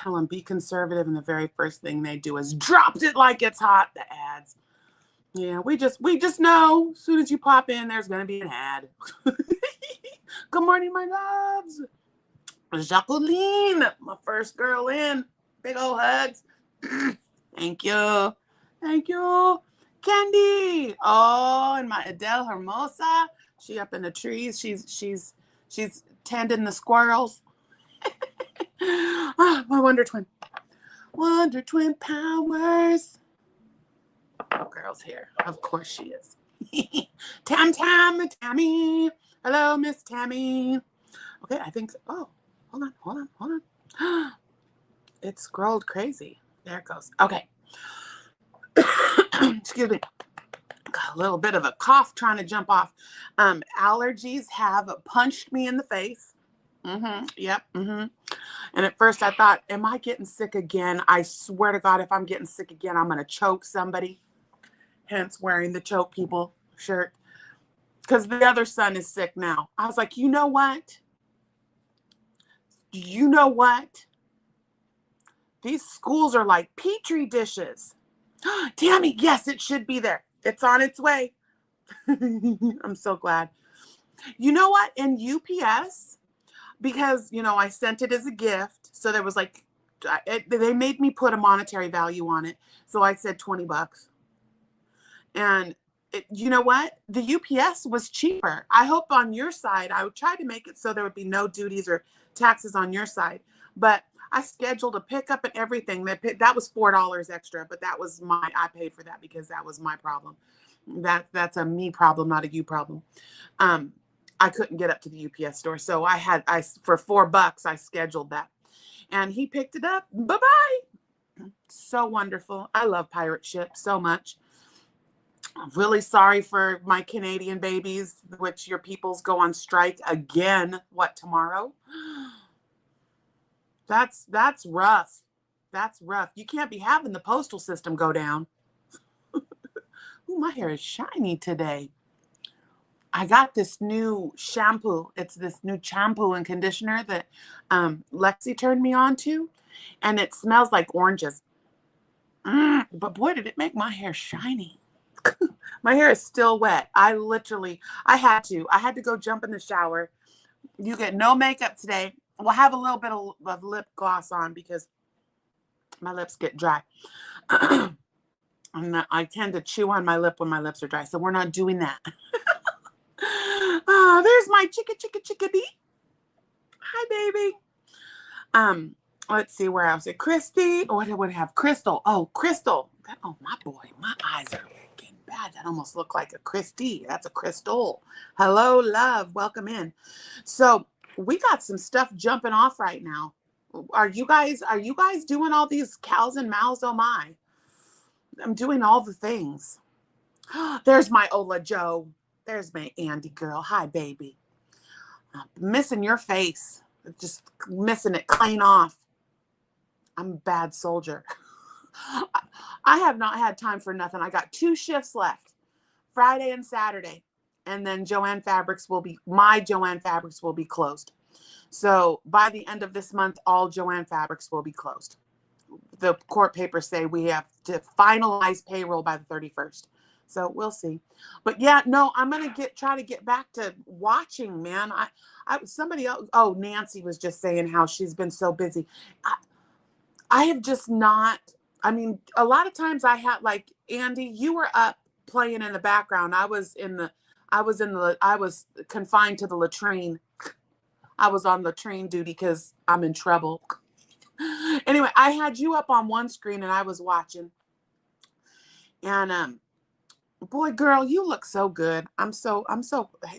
tell them be conservative, and the very first thing they do is dropped it like it's hot. The ads. Yeah, we just know as soon as you pop in, there's gonna be an ad. Good morning, my loves. Jacqueline, my first girl in. Big old hugs. Thank you. Thank you. Candy. Oh, and my Adele Hermosa. She up in the trees. She's tending the squirrels. My Wonder Twin. Wonder Twin powers. Oh, girl's here. Of course she is. Tammy. Hello, Miss Tammy. Okay, I think, oh, hold on. It scrolled crazy. There it goes. Okay. Excuse me. Got a little bit of a cough trying to jump off. Allergies have punched me in the face. Yep. And at first I thought, am I getting sick again? I swear to God, if I'm getting sick again, I'm going to choke somebody. Hence wearing the choke people shirt. Because the other son is sick now. I was like, you know what? These schools are like petri dishes. Tammy, yes, it should be there. It's on its way. I'm so glad. You know what? In UPS, because, I sent it as a gift. So there was like, they made me put a monetary value on it. So I said $20. And you know what? The UPS was cheaper. I hope on your side, I would try to make it so there would be no duties or taxes on your side. But I scheduled a pickup and everything. That was $4 extra, but I paid for that because that was my problem. That's a me problem, not a you problem. I couldn't get up to the UPS store. So for $4, I scheduled that. And he picked it up. Bye-bye. So wonderful. I love pirate ships so much. I'm really sorry for my Canadian babies, which your peoples go on strike again. What, tomorrow? That's rough. That's rough. You can't be having the postal system go down. Ooh, my hair is shiny today. I got this new shampoo. It's this new shampoo and conditioner that Lexi turned me on to, and it smells like oranges. But boy, did it make my hair shiny. My hair is still wet. I had to go jump in the shower. You get no makeup today. We'll have a little bit of lip gloss on because my lips get dry. And I tend to chew on my lip when my lips are dry. So we're not doing that. Oh, there's my chickadee. Hi, baby. Let's see where else. Christy. What do we have? Crystal. Oh, Crystal. Oh, my boy. My eyes are getting bad. That almost looked like a Christy. That's a Crystal. Hello, love. Welcome in. So we got some stuff jumping off right now. Are you guys doing all these cows and mows? Oh my. I'm doing all the things. There's my Ola Joe. There's my Andy girl. Hi, baby. I'm missing your face. Just missing it clean off. I'm a bad soldier. I have not had time for nothing. I got 2 shifts left, Friday and Saturday. And then my Joanne Fabrics will be closed. So by the end of this month, all Joanne Fabrics will be closed. The court papers say we have to finalize payroll by the 31st. So we'll see. But yeah, no, I'm going to try to get back to watching, man. Somebody else, Nancy was just saying how she's been so busy. I have just not, a lot of times I had, like, Andy, you were up playing in the background. I was confined to the latrine. I was on latrine duty because I'm in trouble. Anyway, I had you up on one screen and I was watching. And boy, girl, you look so good.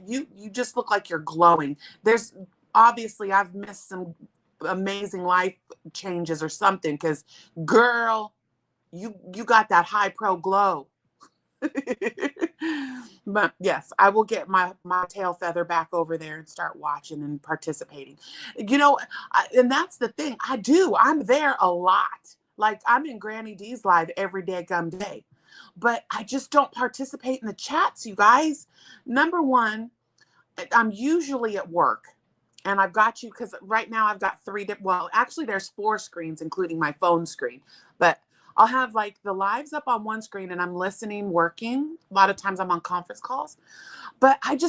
You just look like you're glowing. There's obviously I've missed some amazing life changes or something, because girl, you got that high pro glow. But yes, I will get my tail feather back over there and start watching and participating. And that's the thing. I'm there a lot. Like, I'm in Granny D's live every day gum day. But I just don't participate in the chats, you guys. Number one, I'm usually at work. And I've got you, because right now I've got well, actually there's 4 screens, including my phone screen. But I'll have like the lives up on one screen and I'm listening, working. A lot of times I'm on conference calls. But I'd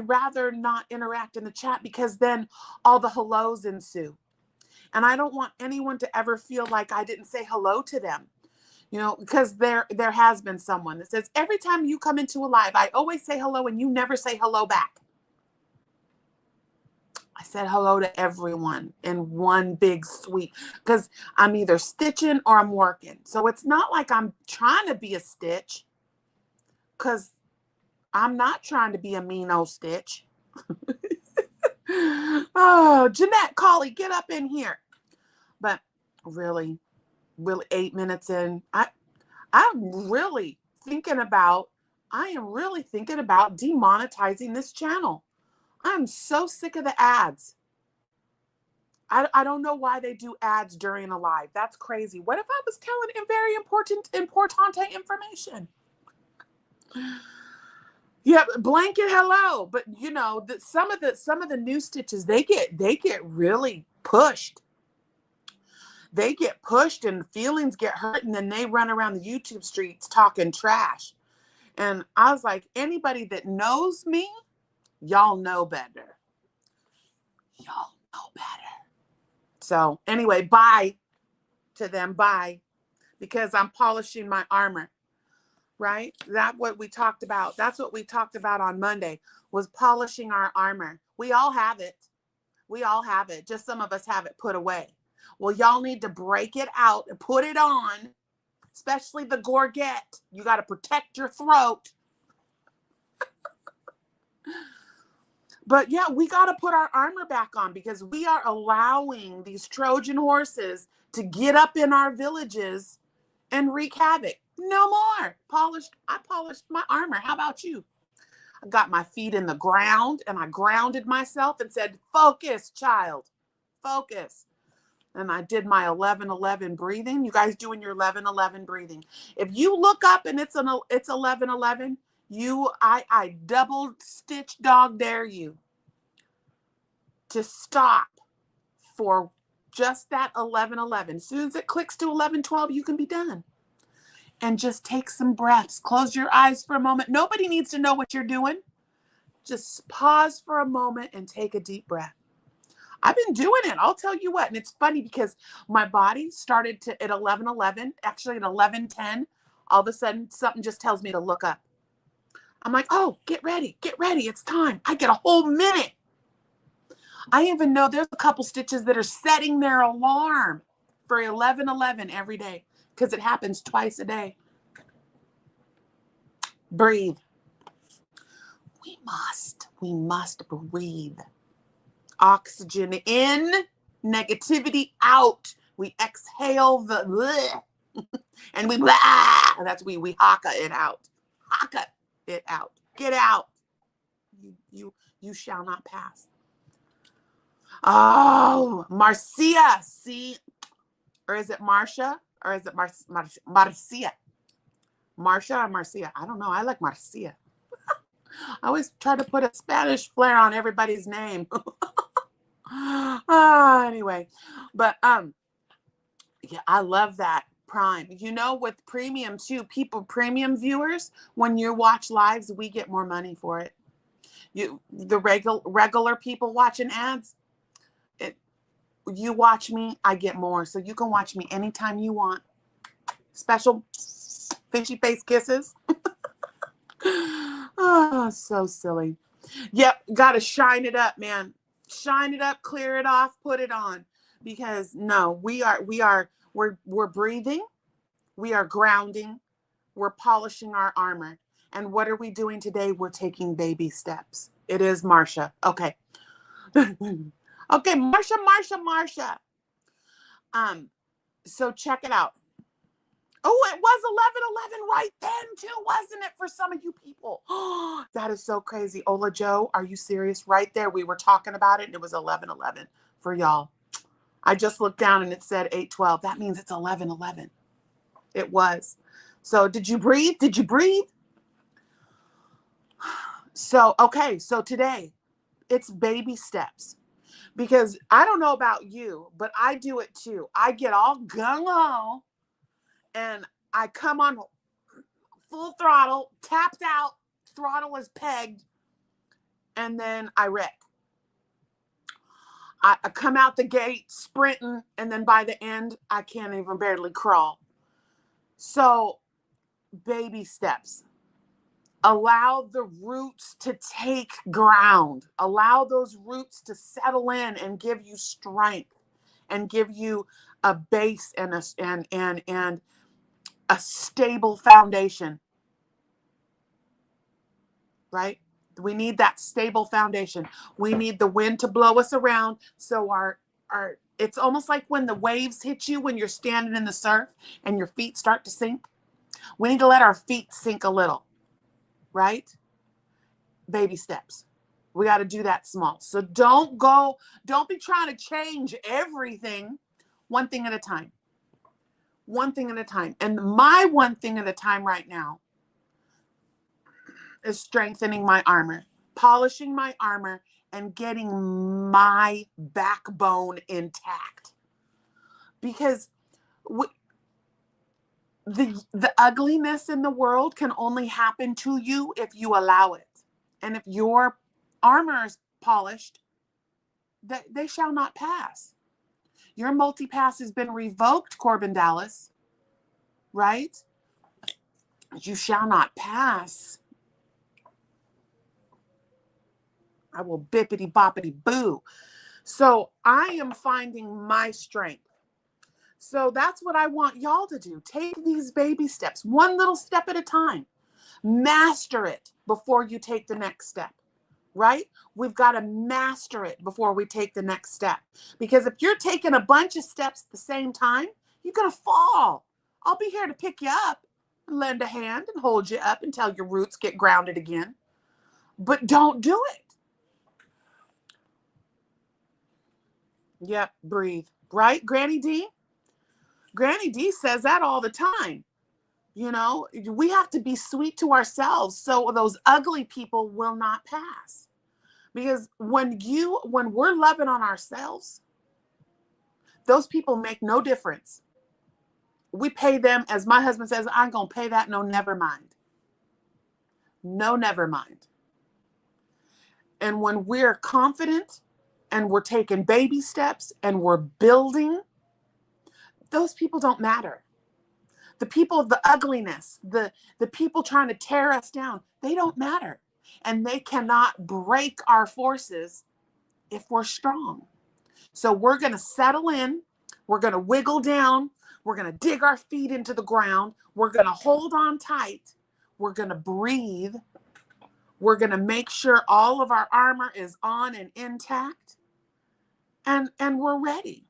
rather not interact in the chat, because then all the hellos ensue. And I don't want anyone to ever feel like I didn't say hello to them. You know, because there has been someone that says, every time you come into a live, I always say hello and you never say hello back. I said hello to everyone in one big sweep, because I'm either stitching or I'm working. So it's not like I'm trying to be a stitch, because I'm not trying to be a mean old stitch. Oh, Jeanette, Collie, get up in here. But really 8 minutes in, I am really thinking about demonetizing this channel. I'm so sick of the ads. I don't know why they do ads during a live. That's crazy. What if I was telling very importante information? Yeah, blanket hello. But you know, some of the new stitches, they get really pushed. They get pushed and feelings get hurt, and then they run around the YouTube streets talking trash. And I was like, anybody that knows me, y'all know better. Y'all know better. So anyway, bye to them. Bye. Because I'm polishing my armor. Right? That's what we talked about. That's what we talked about on Monday, was polishing our armor. We all have it. We all have it. Just some of us have it put away. Well, y'all need to break it out and put it on, especially the gorget. You got to protect your throat. But yeah, we got to put our armor back on, because we are allowing these Trojan horses to get up in our villages and wreak havoc. No more. I polished my armor. How about you? I got my feet in the ground and I grounded myself and said, focus, child, focus. And I did my 11-11 breathing. You guys doing your 11-11 breathing. If you look up and it's 11-11, I double stitch dog dare you to stop for just that 11-11. As soon as it clicks to 11-12, you can be done. And just take some breaths. Close your eyes for a moment. Nobody needs to know what you're doing. Just pause for a moment and take a deep breath. I've been doing it. I'll tell you what. And it's funny, because my body started to at 11-11, actually at 11-10. All of a sudden, something just tells me to look up. I'm like, oh, get ready. Get ready. It's time. I get a whole minute. I even know there's a couple stitches that are setting their alarm for 11-11 every day, because it happens twice a day. Breathe. We must breathe. Oxygen in, negativity out. We exhale the bleh, and we blah. That's we haka it out. Haka it out. Get out. You shall not pass. Oh, Marcia. See, or is it Marcia? Or is it Marcia? Marcia or Marcia? I don't know. I like Marcia. I always try to put a Spanish flair on everybody's name. Anyway, but yeah, I love that Prime. You know, with premium too, premium viewers, when you watch lives, we get more money for it. The regular people watching ads, you watch me, I get more. So you can watch me anytime you want. Special fishy face kisses. Oh, so silly. Yep, gotta shine it up, man. Shine it up, clear it off, put it on. Because no, we're breathing, we are grounding, we're polishing our armor. And what are we doing today? We're taking baby steps. It is Marcia. Okay. Okay, Marcia. So check it out. Oh, it was 11-11 right then too, wasn't it, for some of you people? Oh, that is so crazy. Ola Joe, are you serious? Right there, we were talking about it, and it was 11-11 for y'all. I just looked down, and it said 8-12. That means it's 11-11. It was. So did you breathe? Did you breathe? So, okay, so today, it's baby steps. Because I don't know about you, but I do it too. I get all gung-ho and I come on full throttle, tapped out, throttle is pegged, and then I wreck. I come out the gate sprinting, and then by the end, I can't even barely crawl. So, baby steps. Allow the roots to take ground. Allow those roots to settle in and give you strength and give you a base and a stable foundation. Right? We need that stable foundation. We need the wind to blow us around so our it's almost like when the waves hit you when you're standing in the surf and your feet start to sink. We need to let our feet sink a little. Right? Baby steps. We got to do that small. So don't be trying to change everything. One thing at a time. One thing at a time. And my one thing at a time right now is strengthening my armor, polishing my armor, and getting my backbone intact. Because the ugliness in the world can only happen to you if you allow it. And if your armor is polished, they shall not pass. Your multi-pass has been revoked, Corbin Dallas. Right? You shall not pass. I will bippity boppity boo. So I am finding my strength. So that's what I want y'all to do. Take these baby steps, one little step at a time. Master it before you take the next step, right? We've got to master it before we take the next step. Because if you're taking a bunch of steps at the same time, you're going to fall. I'll be here to pick you up, lend a hand and hold you up until your roots get grounded again. But don't do it. Yep, breathe. Right, Granny D? Granny D says that all the time. You know, we have to be sweet to ourselves so those ugly people will not pass. Because when we're loving on ourselves, those people make no difference. We pay them, as my husband says, I'm going to pay that, no, never mind. No, never mind. And when we're confident and we're taking baby steps and we're building, those people don't matter. The people of the ugliness, the people trying to tear us down, they don't matter. And they cannot break our forces if we're strong. So we're going to settle in. We're going to wiggle down. We're going to dig our feet into the ground. We're going to hold on tight. We're going to breathe. We're going to make sure all of our armor is on and intact. And we're ready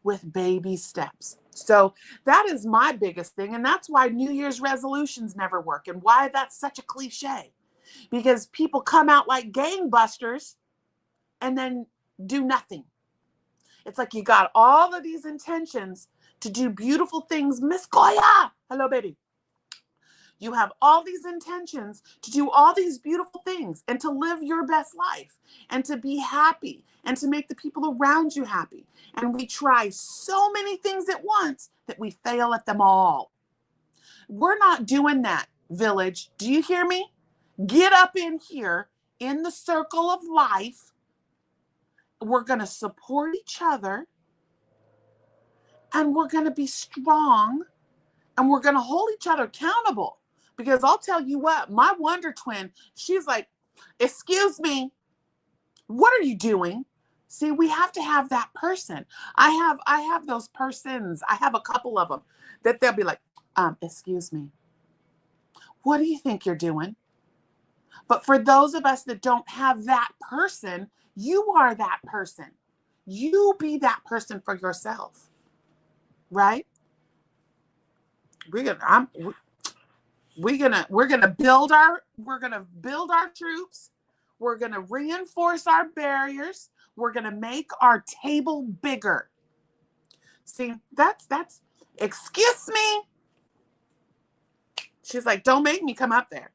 with baby steps. So that is my biggest thing. And that's why New Year's resolutions never work and why that's such a cliche. Because people come out like gangbusters and then do nothing. It's like you got all of these intentions to do beautiful things. Miss Goya, hello, baby. You have all these intentions to do all these beautiful things and to live your best life and to be happy and to make the people around you happy. And we try so many things at once that we fail at them all. We're not doing that, village. Do you hear me? Get up in here in the circle of life. We're going to support each other and we're going to be strong and we're going to hold each other accountable. Because I'll tell you what, my Wonder Twin, she's like, excuse me, what are you doing? See, we have to have that person. I have those persons. I have a couple of them that they'll be like, excuse me, what do you think you're doing? But for those of us that don't have that person, you are that person. You be that person for yourself, right? We're gonna build our troops. We're gonna reinforce our barriers. We're gonna make our table bigger. See, that's excuse me. She's like, don't make me come up there.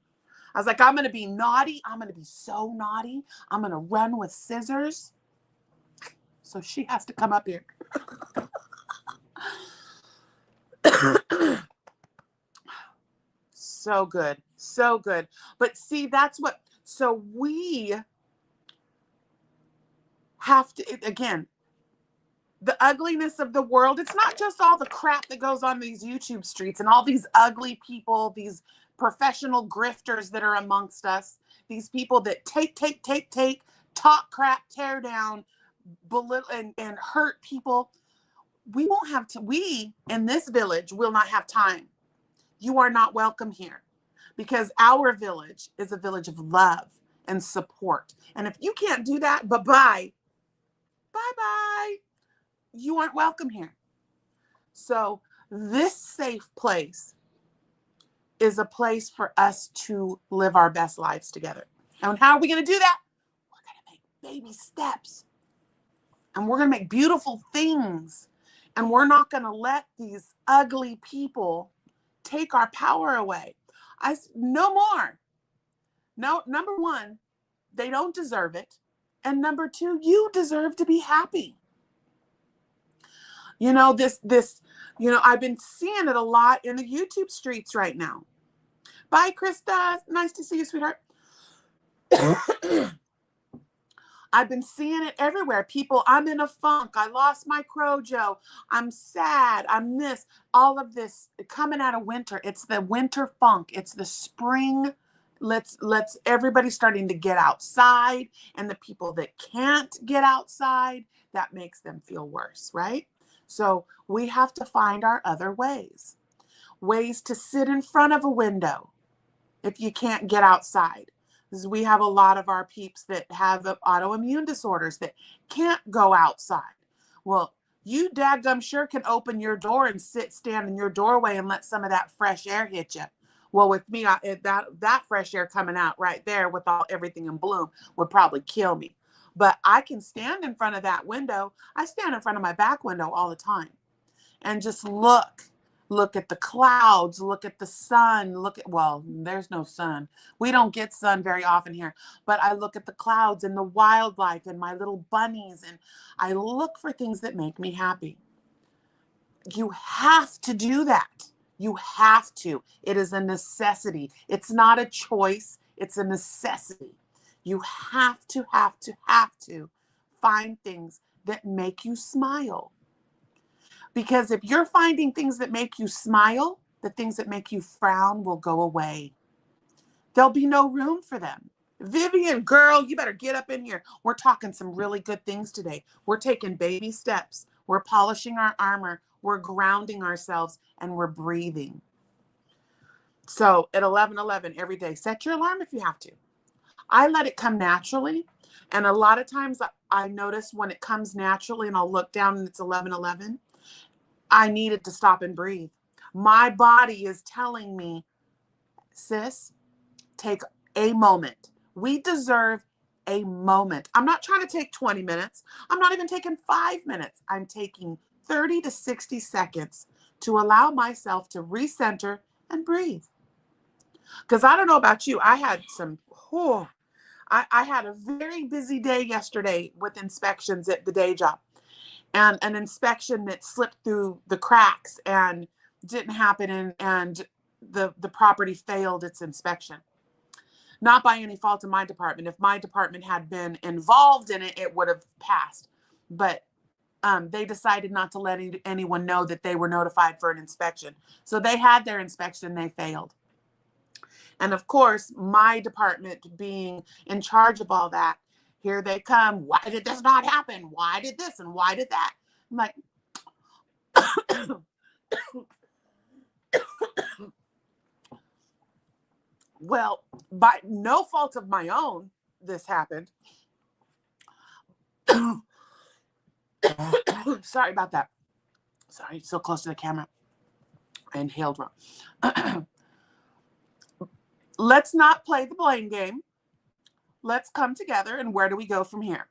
I was like, I'm going to be naughty. I'm going to be so naughty. I'm going to run with scissors. So she has to come up here. So good. So good. But see, that's what, so we have to, again, the ugliness of the world. It's not just all the crap that goes on these YouTube streets and all these ugly people, these professional grifters that are amongst us, these people that take, talk crap, tear down, belittle, and hurt people. We won't have to, we in this village will not have time. You are not welcome here because our village is a village of love and support. And if you can't do that, bye-bye. Bye-bye. You aren't welcome here. So this safe place is a place for us to live our best lives together. And how are we going to do that? We're going to make baby steps. And we're going to make beautiful things. And we're not going to let these ugly people take our power away. No more. No, number one, they don't deserve it. And number two, you deserve to be happy. You know, I've been seeing it a lot in the YouTube streets right now. Bye, Krista. Nice to see you, sweetheart. I've been seeing it everywhere. People, I'm in a funk. I lost my crojo. I'm sad. I'm this. All of this coming out of winter. It's the winter funk. It's the spring. Let's everybody starting to get outside. And the people that can't get outside, that makes them feel worse, right? So we have to find our other ways. Ways to sit in front of a window if you can't get outside. Because we have a lot of our peeps that have autoimmune disorders that can't go outside. Well, you dadgum sure can open your door and stand in your doorway and let some of that fresh air hit you. Well, with me, that fresh air coming out right there with everything in bloom would probably kill me. But I can stand in front of that window. I stand in front of my back window all the time and just look at the clouds, look at the sun, well, there's no sun. We don't get sun very often here, but I look at the clouds and the wildlife and my little bunnies, and I look for things that make me happy. You have to do that. You have to. It is a necessity. It's not a choice. It's a necessity. You have to find things that make you smile. Because if you're finding things that make you smile, the things that make you frown will go away. There'll be no room for them. Vivian, girl, you better get up in here. We're talking some really good things today. We're taking baby steps. We're polishing our armor. We're grounding ourselves, and we're breathing. So at 11:11 every day, set your alarm if you have to. I let it come naturally. And a lot of times I notice when it comes naturally and I'll look down and it's 11:11, I needed to stop and breathe. My body is telling me, sis, take a moment. We deserve a moment. I'm not trying to take 20 minutes. I'm not even taking 5 minutes. I'm taking 30 to 60 seconds to allow myself to recenter and breathe. Because I don't know about you. I had I had a very busy day yesterday with inspections at the day job. And an inspection that slipped through the cracks and didn't happen, and the property failed its inspection. Not by any fault of my department. If my department had been involved in it, it would have passed. But they decided not to let anyone know that they were notified for an inspection. So they had their inspection, they failed. And of course, my department being in charge of all that, here they come. Why did this not happen? Why did this and why did that? I'm like, well, by no fault of my own, this happened. Sorry about that. Sorry, so close to the camera. I inhaled wrong. Let's not play the blame game. Let's come together, and where do we go from here?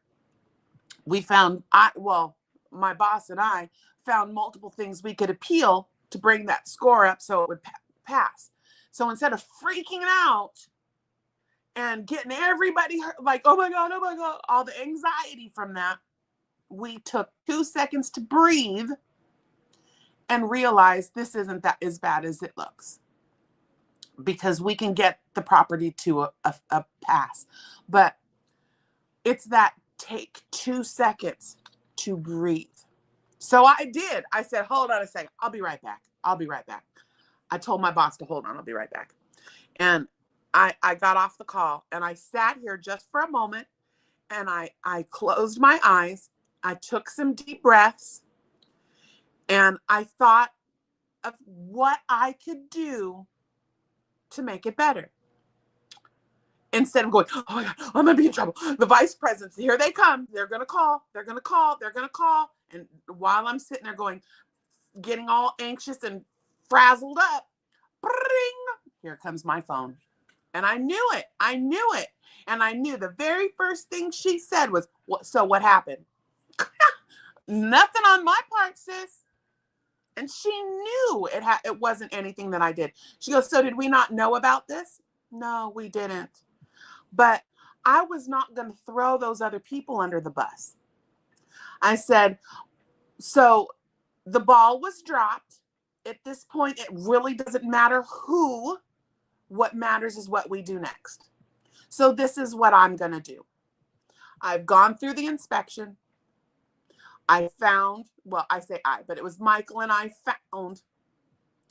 We found, my boss and I found multiple things we could appeal to bring that score up so it would pass. So instead of freaking out and getting everybody like, oh my God, all the anxiety from that. We took 2 seconds to breathe and realize this isn't that as bad as it looks, because we can get the property to a pass. But it's that take 2 seconds to breathe. So I did. I said, hold on a second. I'll be right back. I told my boss to hold on. I'll be right back. And I got off the call and I sat here just for a moment and I closed my eyes. I took some deep breaths and I thought of what I could do to make it better. Instead of going, oh my God, I'm going to be in trouble. The vice presidents, here they come. They're going to call. And while I'm sitting there going, getting all anxious and frazzled up, bring, here comes my phone. And I knew it. And I knew the very first thing she said was, so what happened? Nothing on my part, sis. And she knew it wasn't anything that I did. She goes, so did we not know about this? No, we didn't. But I was not going to throw those other people under the bus. I said, so the ball was dropped. At this point, it really doesn't matter who. What matters is what we do next. So this is what I'm going to do. I've gone through the inspection. I found, well, I say I, but it was Michael and I found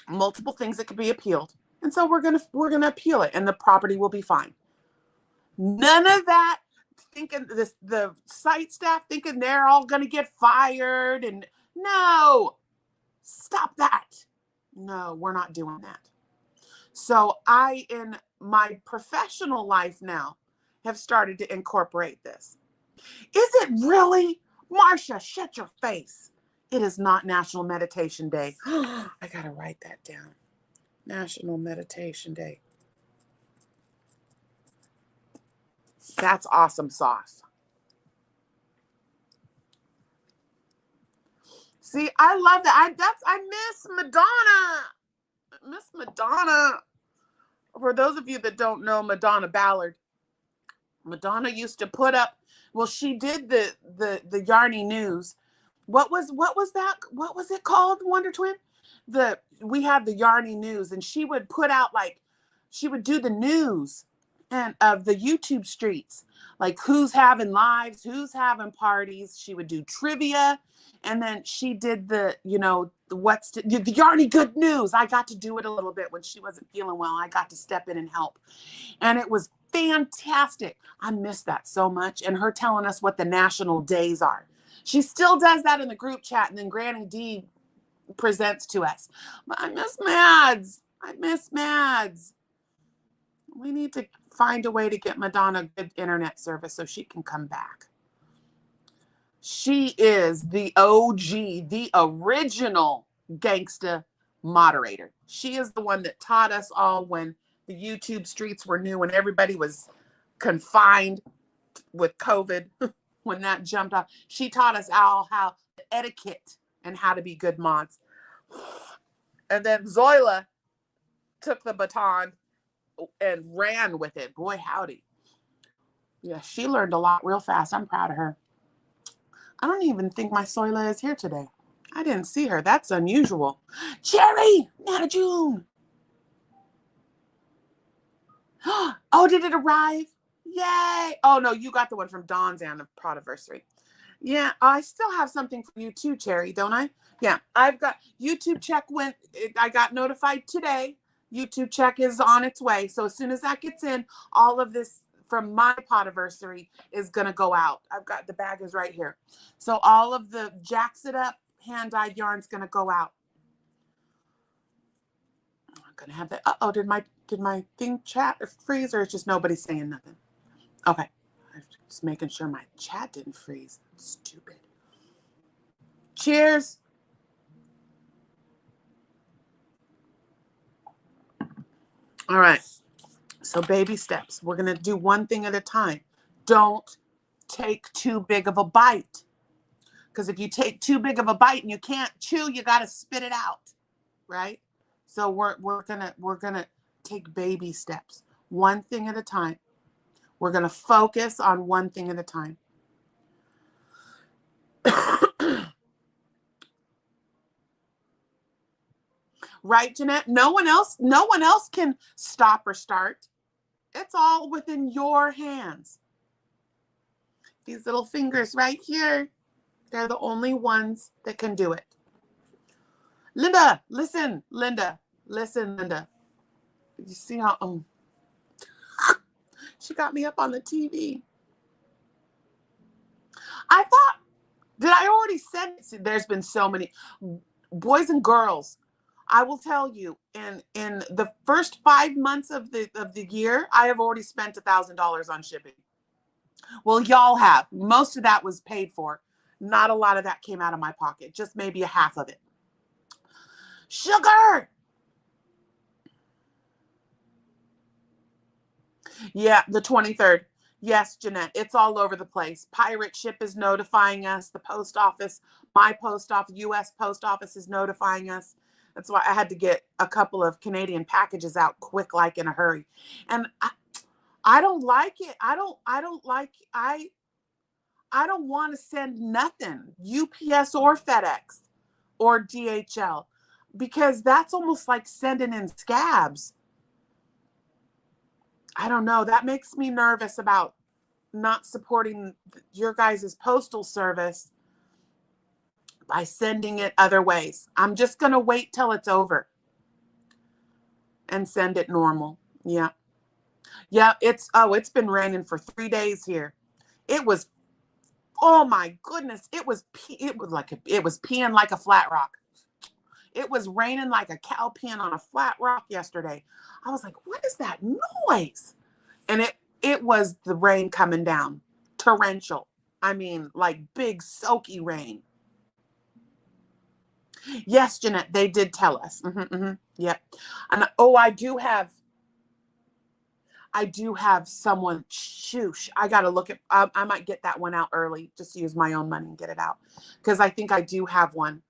multiple things that could be appealed. And so we're going to appeal it and the property will be fine. None of that thinking the site staff thinking they're all going to get fired. And no, stop that. No, we're not doing that. So I, in my professional life now, have started to incorporate this. Is it really? Marsha, shut your face. It is not National Meditation Day. I got to write that down. National Meditation Day. That's awesome sauce. See, I love that. I miss Madonna. Miss Madonna. For those of you that don't know Madonna Ballard, Madonna used to put up, well, she did the Yarny News. What was that? What was it called, Wonder Twin? We had the Yarny News, and she would put out, like, she would do the news and of the YouTube streets, like who's having lives, who's having parties. She would do trivia, and then she did the Yarny Good News. I got to do it a little bit when she wasn't feeling well. I got to step in and help, and it was fantastic. I miss that so much. And her telling us what the national days are. She still does that in the group chat, and then Granny D presents to us. But I miss Mads. We need to find a way to get Madonna good internet service so she can come back. She is the OG, the original gangsta moderator. She is the one that taught us all when the YouTube streets were new and everybody was confined with COVID. When that jumped off, she taught us all how etiquette and how to be good mods. And then Zoila took the baton and ran with it. Boy, howdy. Yeah, she learned a lot real fast. I'm proud of her. I don't even think my Zoila is here today. I didn't see her. That's unusual. Cherry, Nana June. Oh, did it arrive? Yay. Oh, no, you got the one from Dawn's anniversary. Yeah, I still have something for you too, Cherry, don't I? Yeah, I've got YouTube check I got notified today. YouTube check is on its way. So as soon as that gets in, all of this from my podiversary is going to go out. I've got, the bag is right here. So all of the Jax It Up hand-dyed yarn's going to go out. I'm going to have that. Uh-oh, did my thing chat or freeze, or is just nobody saying nothing? Okay. I'm just making sure my chat didn't freeze. Stupid. Cheers. All right. So baby steps. We're going to do one thing at a time. Don't take too big of a bite. Because if you take too big of a bite and you can't chew, you got to spit it out. Right? So we're going to take baby steps. One thing at a time. We're going to focus on one thing at a time. Right, Jeanette? No one else can stop or start. It's all within your hands. These little fingers right here, they're the only ones that can do it. Linda, listen, Linda. Listen, Linda. You see how, she got me up on the TV. I thought, did I already send it? There's been so many. Boys and girls, I will tell you, in the first 5 months of the year, I have already spent $1,000 on shipping. Well, y'all have. Most of that was paid for. Not a lot of that came out of my pocket. Just maybe a half of it. Sugar! Yeah, the 23rd. Yes, Jeanette, it's all over the place. Pirate ship is notifying us. The post office, my post office, U.S. post office is notifying us. That's why I had to get a couple of Canadian packages out quick, like in a hurry. And I don't like it. I don't want to send nothing, UPS or FedEx or DHL, because that's almost like sending in scabs. I don't know. That makes me nervous about not supporting your guys' postal service by sending it other ways. I'm just going to wait till it's over and send it normal. Yeah. Yeah, it's been raining for 3 days here. It was, oh my goodness, it was peeing like a flat rock. It was raining like a cow peeing on a flat rock yesterday. I was like, what is that noise? And it was the rain coming down. Torrential. I mean, like big soaky rain. Yes, Jeanette, they did tell us. Yep. And I do have someone, shoosh, I got to look at, I might get that one out early, just use my own money and get it out. Because I think I do have one.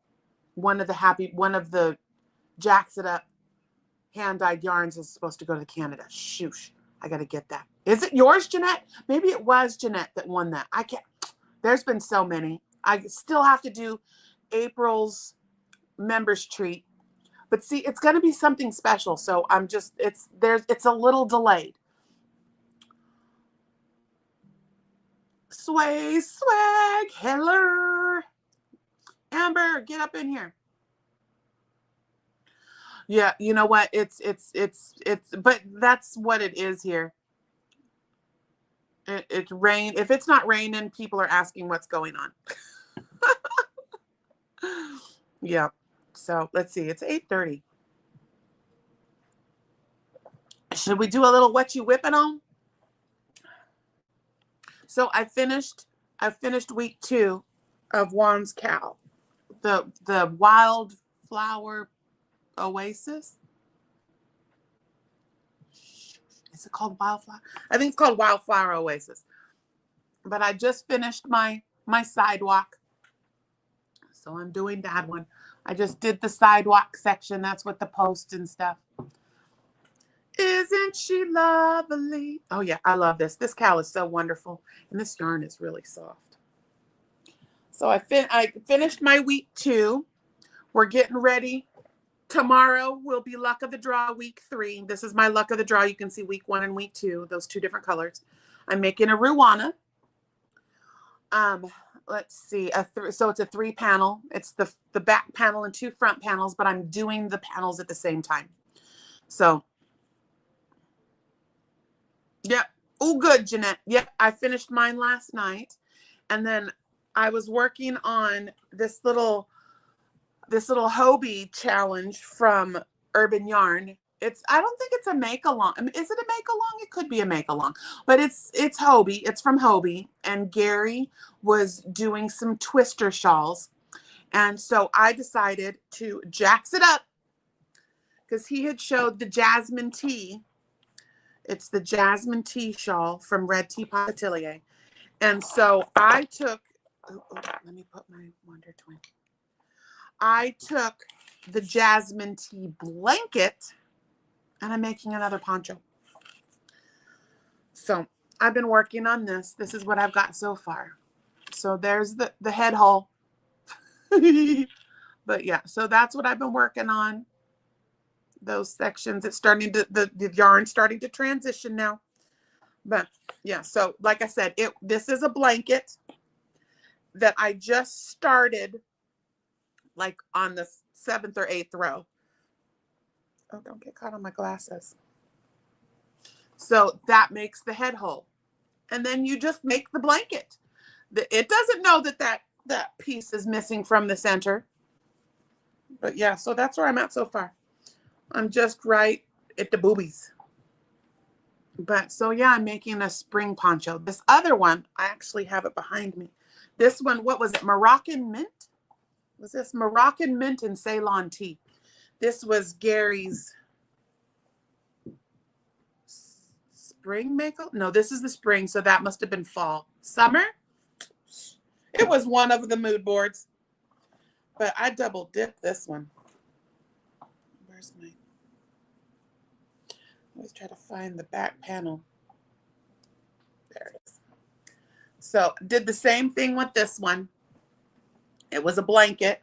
One of the Jacks It Up hand-dyed yarns is supposed to go to Canada. Shoosh, I got to get that. Is it yours, Jeanette? Maybe it was Jeanette that won that. I can't, there's been so many. I still have to do April's members treat. But see, it's going to be something special. So I'm just, it's a little delayed. Sway swag. Hello. Amber, get up in here. Yeah, you know what? It's but that's what it is here. It's rain. If it's not raining, people are asking what's going on. Yeah. So let's see. It's 8:30. Should we do a little what you whipping on? So I finished week 2 of Juan's Cow, the wildflower oasis. Is it called Wildflower? I think it's called Wildflower Oasis. But I just finished my sidewalk. So I'm doing that one. I just did the sidewalk section. That's with the post and stuff. Isn't she lovely? Oh yeah, I love this. This cow is so wonderful. And this yarn is really soft. So I finished my week 2. We're getting ready. Tomorrow will be luck of the draw week 3. This is my luck of the draw. You can see week 1 and week 2, those 2 different colors. I'm making a Ruana. Let's see. So it's a 3 panel. It's the back panel and 2 front panels, but I'm doing the panels at the same time. So, yep. Oh, good, Jeanette. Yep. I finished mine last night. And then I was working on this little Hobie challenge from Urban Yarn. I don't think it's a make-along. I mean, is it a make-along? It could be a make-along. But it's Hobie. It's from Hobie. And Gary was doing some twister shawls. And so I decided to jax it up because he had showed the Jasmine Tea. It's the Jasmine Tea shawl from Red Teapot Atelier. And so I took, let me put my Wonder Twin. I took the Jasmine Tea blanket and I'm making another poncho. So I've been working on this. This is what I've got so far. So there's the head hole. But yeah, so that's what I've been working on. Those sections, it's starting to, the yarn's starting to transition now. But yeah, so like I said, this is a blanket that I just started like on the 7th or 8th row. Oh, don't get caught on my glasses. So that makes the head hole. And then you just make the blanket. It doesn't know that piece is missing from the center. But yeah, so that's where I'm at so far. I'm just right at the boobies. But so yeah, I'm making a spring poncho. This other one, I actually have it behind me. This one, what was it? Moroccan mint? Was this Moroccan mint and Ceylon tea? This was Gary's spring makeover. No, this is the spring, so that must have been fall. Summer? It was one of the mood boards. But I double dipped this one. Where's my... Let's try to find the back panel. There it is. So did the same thing with this one. It was a blanket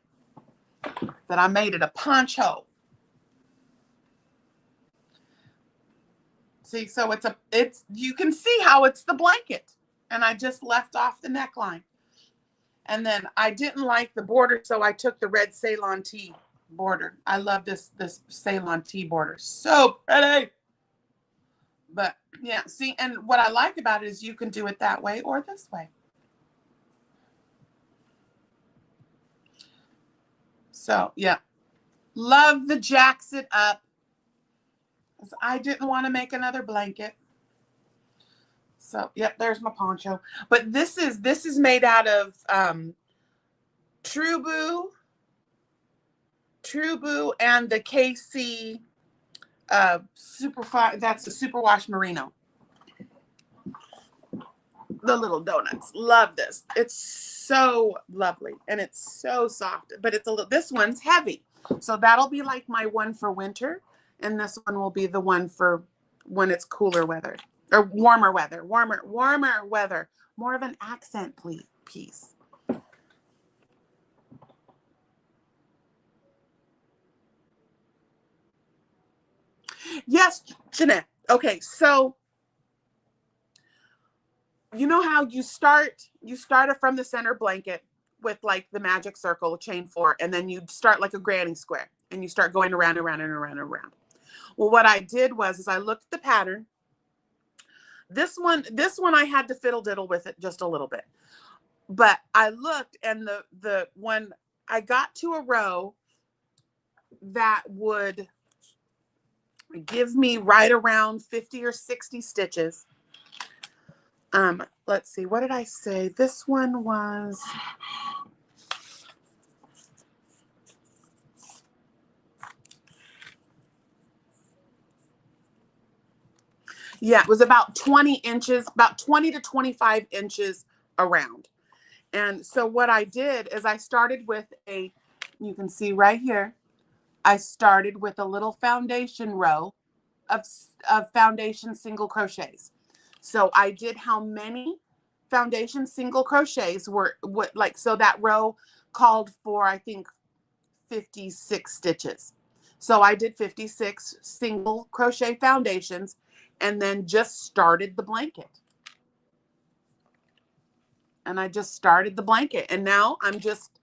that I made it a poncho. See, so it's you can see how it's the blanket. And I just left off the neckline. And then I didn't like the border, so I took the red Ceylon tea border. I love this Ceylon tea border. So pretty. But yeah, see, and what I like about it is you can do it that way or this way. So yeah, love the Jax it up. I didn't want to make another blanket. So yeah, there's my poncho. But this is made out of True Boo and the KC that's the superwash merino. The little donuts. Love this. It's so lovely and it's so soft, but this one's heavy. So that'll be like my one for winter, and this one will be the one for when it's cooler weather or warmer weather. Warmer weather. More of an accent piece. Yes, Jeanette. Okay, so you know how you start it from the center blanket with like the magic circle, chain 4, and then you start like a granny square and you start going around and around and around and around. Well, what I did was I looked at the pattern. This one I had to fiddle diddle with it just a little bit. But I looked, and the when I got to a row that would give me right around 50 or 60 stitches. Let's see, what did I say? This one was, yeah, it was about 20 inches, about 20 to 25 inches around. And so what I did is I started with you can see right here, I started with a little foundation row of foundation single crochets. So I did how many foundation single crochets were so that row called for, I think, 56 stitches. So I did 56 single crochet foundations and then just started the blanket. And I just started the blanket. And now I'm just,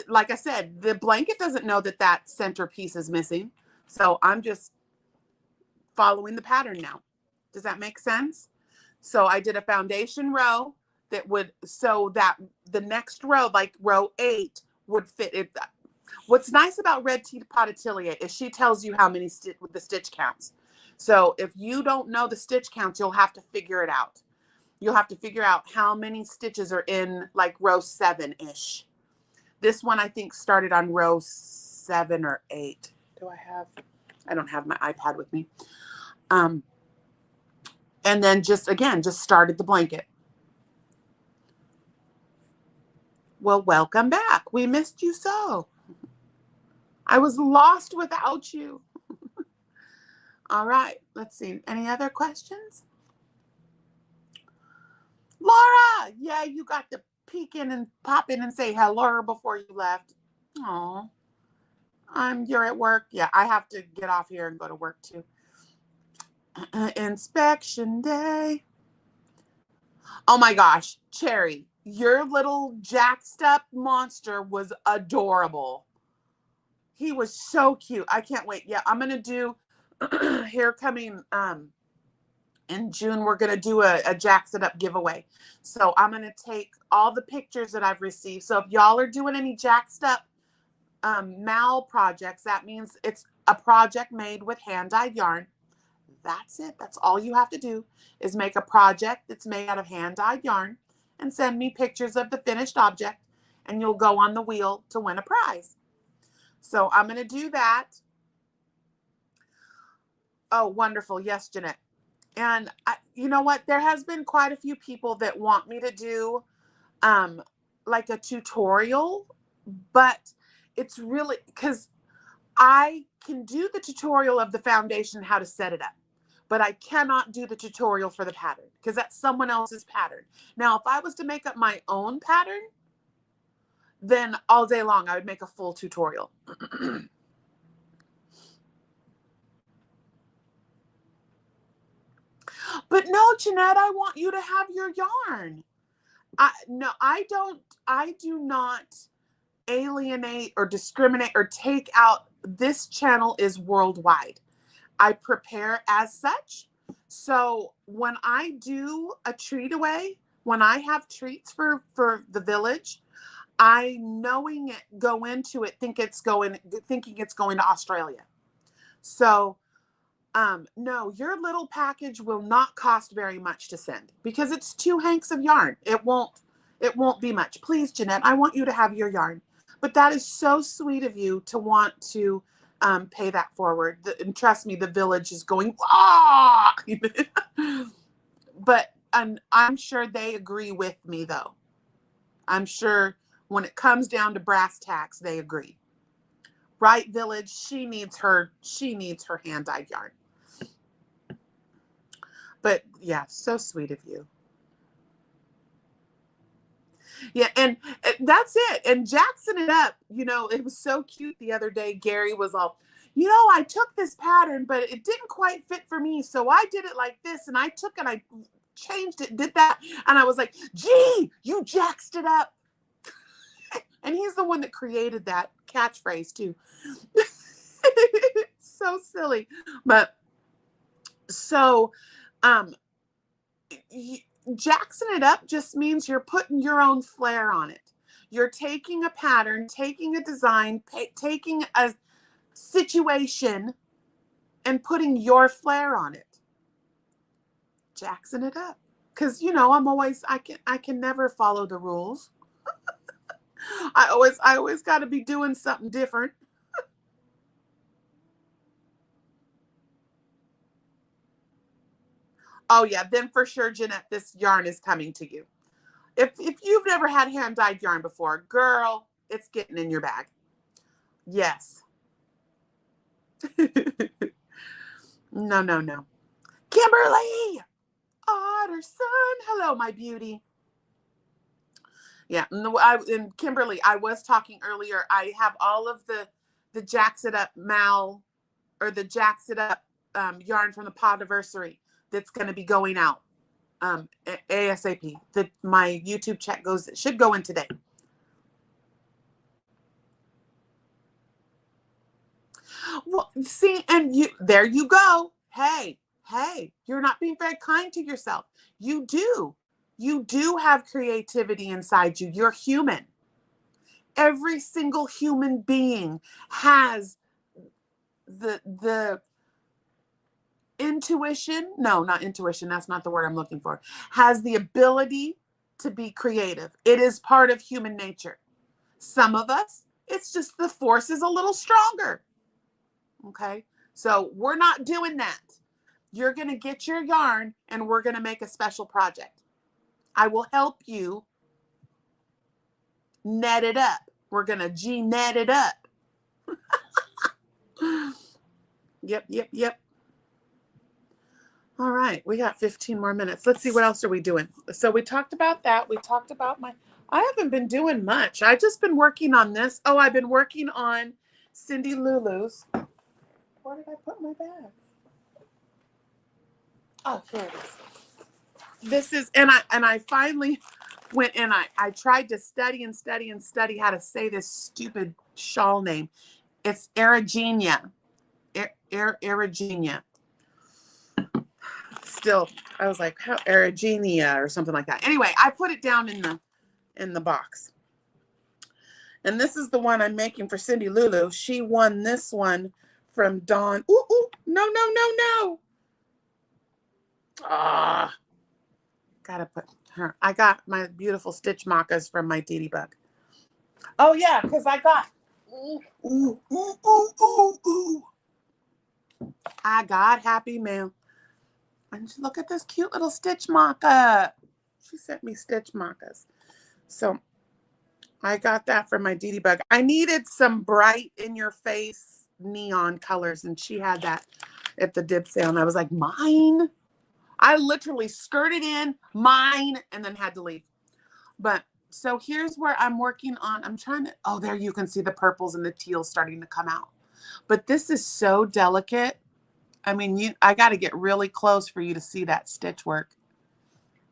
like I said, the blanket doesn't know that centerpiece is missing. So I'm just following the pattern now. Does that make sense? So I did a foundation row so that the next row, like row 8, would fit it. What's nice about Red Tea Poddy is she tells you how many the stitch counts. So if you don't know the stitch counts, you'll have to figure it out. You'll have to figure out how many stitches are in like row 7-ish. This one I think started on row 7 or 8. I don't have my iPad with me. And then just started the blanket. Well, welcome back. We missed you so. I was lost without you. All right, let's see. Any other questions? Laura, yeah, you got to peek in and pop in and say hello before you left. Oh, you're at work. Yeah, I have to get off here and go to work too. Inspection day. Oh my gosh, Cherry, your little jacked up monster was adorable. He was so cute. I can't wait. Yeah, I'm gonna do here coming in June. We're gonna do a Jacked Up giveaway. So I'm gonna take all the pictures that I've received. So if y'all are doing any Jacked Up mal projects, that means it's a project made with hand-dyed yarn. That's it. That's all you have to do is make a project that's made out of hand-dyed yarn and send me pictures of the finished object, and you'll go on the wheel to win a prize. So I'm going to do that. Oh, wonderful. Yes, Jeanette. And you know what? There has been quite a few people that want me to do like a tutorial, but it's really because I can do the tutorial of the foundation, how to set it up, but I cannot do the tutorial for the pattern because that's someone else's pattern. Now, if I was to make up my own pattern, then all day long I would make a full tutorial. But no, Jeanette, I want you to have your yarn. I do not alienate or discriminate or take out. This channel is worldwide. I prepare as such. So when I do a treat away, when I have treats for the village, I knowing it go into it thinking it's going to Australia. So no, your little package will not cost very much to send because it's 2 hanks of yarn. It won't be much. Please, Jeanette, I want you to have your yarn. But that is so sweet of you to want to pay that forward. And trust me, the village is going, ah! But I'm sure they agree with me, though. I'm sure when it comes down to brass tacks, they agree. Right, village? She needs her hand-dyed yarn. But yeah, so sweet of you. Yeah, and that's it. And Jackson it up, it was so cute the other day. Gary was all, I took this pattern, but it didn't quite fit for me. So I did it like this, and I took it, I changed it, did that. And I was like, gee, you jacked it up. And he's the one that created that catchphrase too. So silly. But so, Jackson it up just means you're putting your own flair on it. You're taking a pattern, taking a design, taking a situation, and putting your flair on it. Jackson it up. Because, I can never follow the rules. I always got to be doing something different. Oh yeah, then for sure, Jeanette, this yarn is coming to you. If you've never had hand-dyed yarn before, girl, it's getting in your bag. Yes. No. Kimberly! Otterson! Hello, my beauty. Yeah, and Kimberly, I was talking earlier. I have all of the Jacked It Up mal, or the Jacked It Up yarn from the Podiversary that's going to be going out ASAP. My YouTube check should go in today. Well, see, and there you go. Hey, you're not being very kind to yourself. You do have creativity inside you. You're human. Every single human being has the intuition. No, not intuition. That's not the word I'm looking for. Has the ability to be creative. It is part of human nature. Some of us, it's just the force is a little stronger. Okay. So we're not doing that. You're going to get your yarn and we're going to make a special project. I will help you net it up. We're going to G-net it up. Yep. All right, we got 15 more minutes. Let's see, what else are we doing? So we talked about that. We talked about I haven't been doing much. I just been working on this. Oh, I've been working on Sindy Lulu's. Where did I put my bag? Oh, here it is. This is, and I finally went and I tried to study how to say this stupid shawl name. It's Erigeneia. Erigeneia. Still, I was like, how Erigeneia or something like that. Anyway, I put it down in the box. And this is the one I'm making for Sindy Lulu. She won this one from Dawn. Ooh, no. Ah, gotta put her. I got my beautiful stitch moccas from my Didi Bug. Oh yeah, because I got ooh. I got Happy Mail. And look at this cute little stitch maca. She sent me stitch macas. So I got that from my Didi Bug. I needed some bright in your face neon colors, and she had that at the dip sale. And I was like, mine? I literally skirted in, mine, and then had to leave. But so here's where I'm working on. I'm trying to, oh, there you can see the purples and the teals starting to come out. But this is so delicate. I mean, I got to get really close for you to see that stitch work.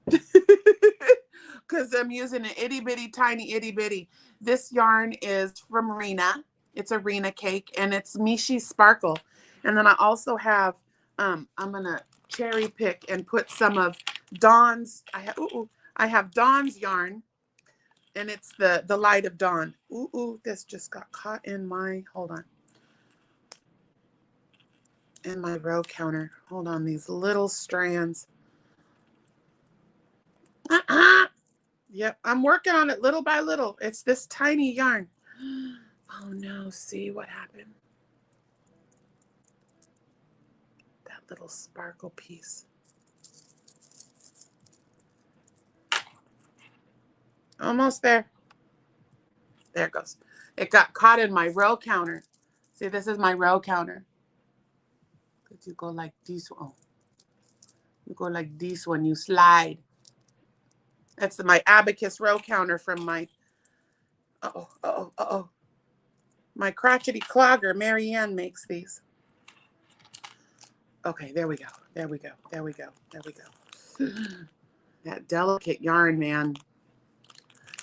Because I'm using an itty bitty, tiny itty bitty. This yarn is from Rena. It's a Rena cake, and it's Michi Sparkle. And then I also have, I'm going to cherry pick and put some of Dawn's, I have Dawn's yarn, and it's the Light of Dawn. This just got caught in my, hold on. In my row counter. Hold on, these little strands. Yep, I'm working on it little by little. It's this tiny yarn. Oh no, see what happened? That little sparkle piece. Almost there. There it goes. It got caught in my row counter. See, this is my row counter. You go like this one. Oh. You go like this when you slide. That's my abacus row counter from my, my crotchety clogger. Marianne makes these. Okay, there we go. There we go. There we go. There we go. That delicate yarn, man.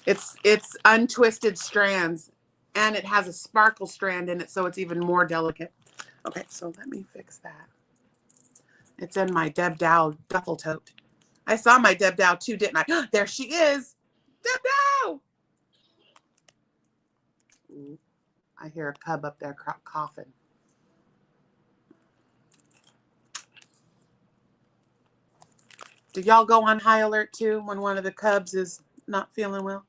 It's untwisted strands, and it has a sparkle strand in it, so it's even more delicate. Okay, so let me fix that. It's in my Debdow duffel tote. I saw my Debdow too, didn't I? There she is. Debdow! Ooh, I hear a cub up there coughing. Do y'all go on high alert too when one of the cubs is not feeling well?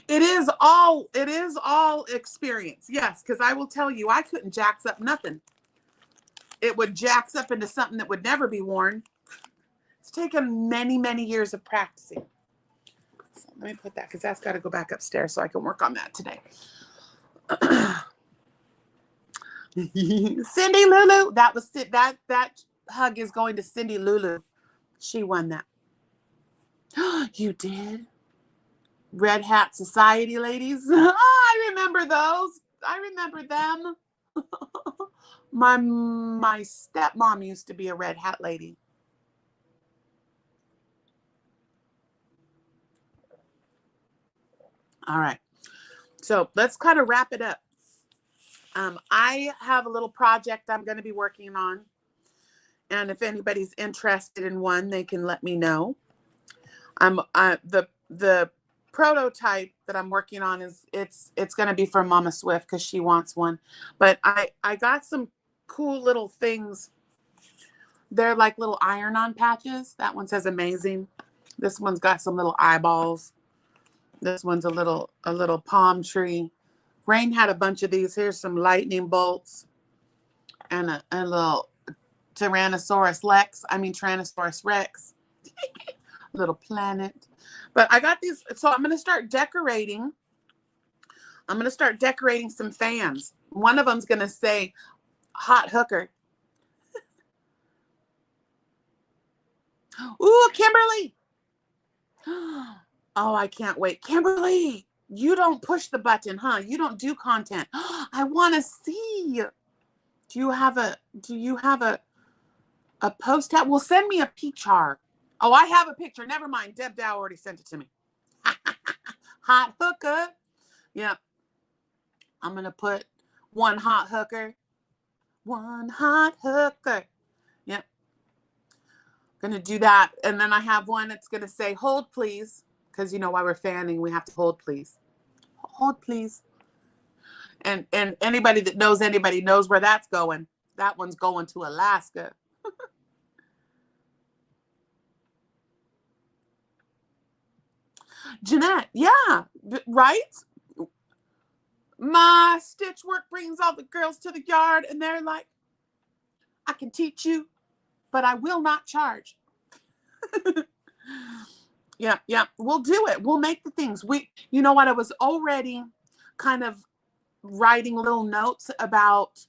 It is all experience. Yes, because I will tell you, I couldn't jax up nothing. It would jax up into something that would never be worn. It's taken many, many years of practicing. So let me put that, because that's got to go back upstairs so I can work on that today. Sindy Lulu, that was that hug is going to Sindy Lulu. She won that. You did? Red Hat Society ladies. Oh, I remember those. I remember them. My stepmom used to be a Red Hat lady. All right. So let's kind of wrap it up. I have a little project I'm going to be working on. And if anybody's interested in one, they can let me know. The prototype that I'm working on is it's going to be for Mama Swift because she wants one. But I got some cool little things. They're like little iron-on patches. That one says amazing. This one's got some little eyeballs. This one's a little palm tree. Rain had a bunch of these. Here's some lightning bolts and a little Tyrannosaurus Rex. Little planet. But I got these, so I'm going to start decorating. I'm going to start decorating some fans. One of them's going to say hot hooker. Ooh, Kimberly. Oh, I can't wait. Kimberly, you don't push the button, huh? You don't do content. I want to see. Do you have a post tab? Well, send me a picture. Oh, I have a picture. Never mind. Deb Dow already sent it to me. Hot hooker. Yep. I'm going to put one hot hooker. One hot hooker. Yep. Going to do that. And then I have one that's going to say, hold, please. Because you know why we're fanning, we have to hold, please. Hold, please. And anybody that knows anybody knows where that's going. That one's going to Alaska. Jeanette, yeah, right? My stitch work brings all the girls to the yard, and they're like, I can teach you, but I will not charge. Yeah, we'll do it. We'll make the things. You know what? I was already kind of writing little notes about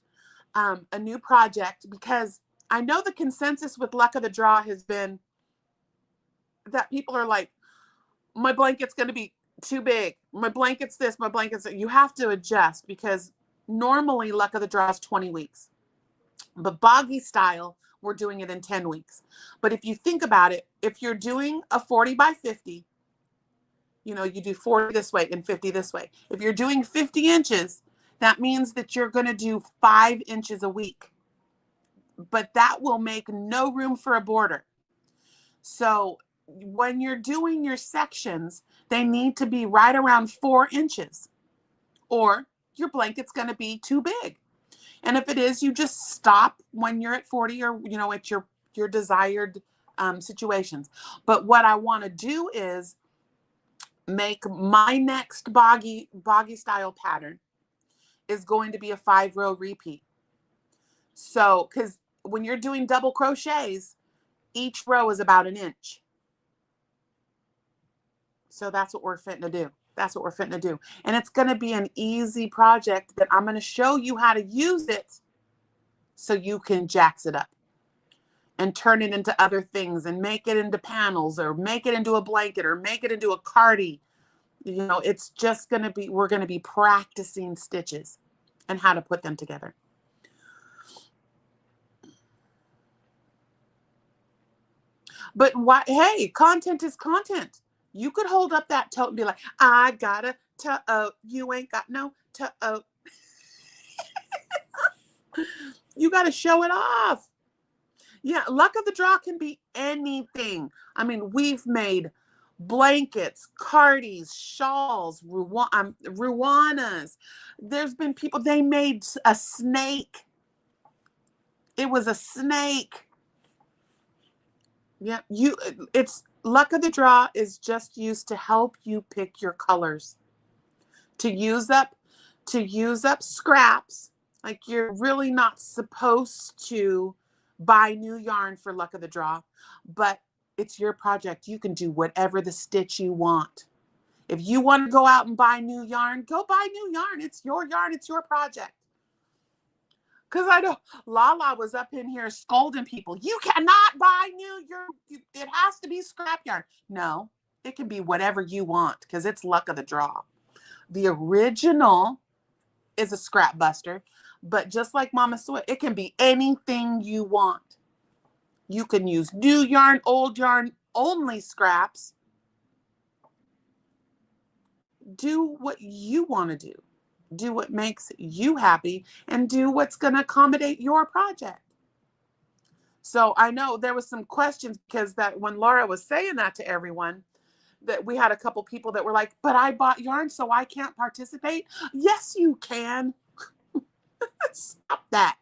a new project, because I know the consensus with Luck of the Draw has been that people are like, my blanket's going to be too big. My blanket's this, my blanket's that. You have to adjust, because normally Luck of the Draw is 20 weeks. But Boggy style, we're doing it in 10 weeks. But if you think about it, if you're doing a 40 by 50, you know, you do 40 this way and 50 this way. If you're doing 50 inches, that means that you're going to do 5 inches a week. But that will make no room for a border. So when you're doing your sections, they need to be right around 4 inches, or your blanket's going to be too big. And if it is, you just stop when you're at 40, or, you know, at your desired situations. But what I want to do is make my next boggy style pattern is going to be a 5-row repeat. So, because when you're doing double crochets, each row is about 1 inch. So that's what we're fitting to do. That's what we're fitting to do. And it's going to be an easy project that I'm going to show you how to use it so you can jax it up and turn it into other things and make it into panels, or make it into a blanket, or make it into a cardi. You know, it's just going to be, we're going to be practicing stitches and how to put them together. But why? Hey, content is content. You could hold up that tote and be like, I got a tote. You ain't got no tote. You got to show it off. Yeah, Luck of the Draw can be anything. I mean, we've made blankets, cardis, shawls, ruanas. There's been people, they made a snake. It was a snake. Yeah, it's Luck of the Draw is just used to help you pick your colors, to use up scraps. Like, you're really not supposed to buy new yarn for Luck of the Draw, but it's your project. You can do whatever the stitch you want. If you want to go out and buy new yarn, go buy new yarn. It's your yarn. It's your project. Because I know Lala was up in here scolding people. You cannot buy new yarn. It has to be scrap yarn. No, it can be whatever you want, because it's Luck of the Draw. The original is a scrap buster, but just like Mama Sweat, it can be anything you want. You can use new yarn, old yarn, only scraps. Do what you want to do. Do what makes you happy, and do what's going to accommodate your project. So I know there was some questions, because that when Laura was saying that to everyone, that we had a couple people that were like, but I bought yarn, so I can't participate. Yes, you can. Stop that.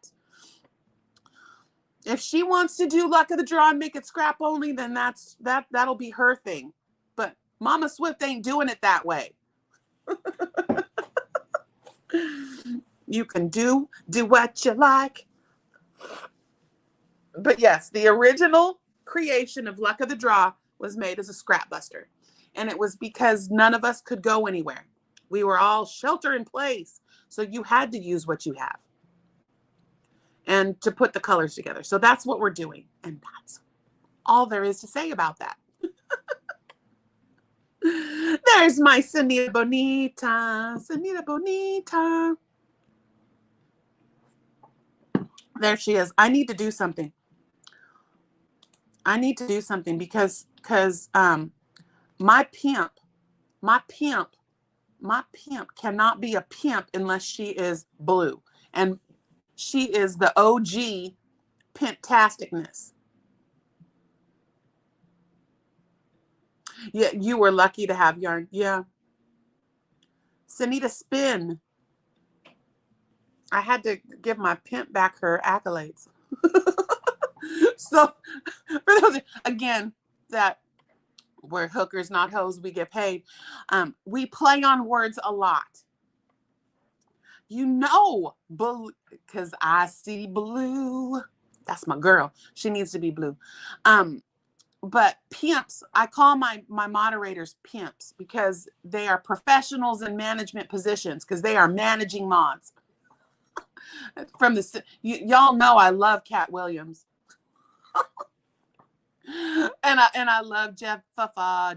If she wants to do Luck of the Draw and make it scrap only, then that'll be her thing. But Mama Swift ain't doing it that way. You can do what you like. But yes, the original creation of Luck of the Draw was made as a scrap buster. And it was because none of us could go anywhere. We were all shelter in place. So you had to use what you have and to put the colors together. So that's what we're doing. And all there is to say about that. There's my Senita Bonita. Senita Bonita. There she is. I need to do something. I need to do something because my pimp cannot be a pimp unless she is blue. And she is the OG pimptasticness. Yeah, you were lucky to have yarn. Yeah. Senita Spin. I had to give my pimp back her accolades. So, for those, again, that we're hookers, not hoes, we get paid. We play on words a lot. You know, because I see blue. That's my girl. She needs to be blue. But pimps, I call my moderators pimps because they are professionals in management positions because they are managing mods. From the y'all know I love Cat Williams. and I love Jeff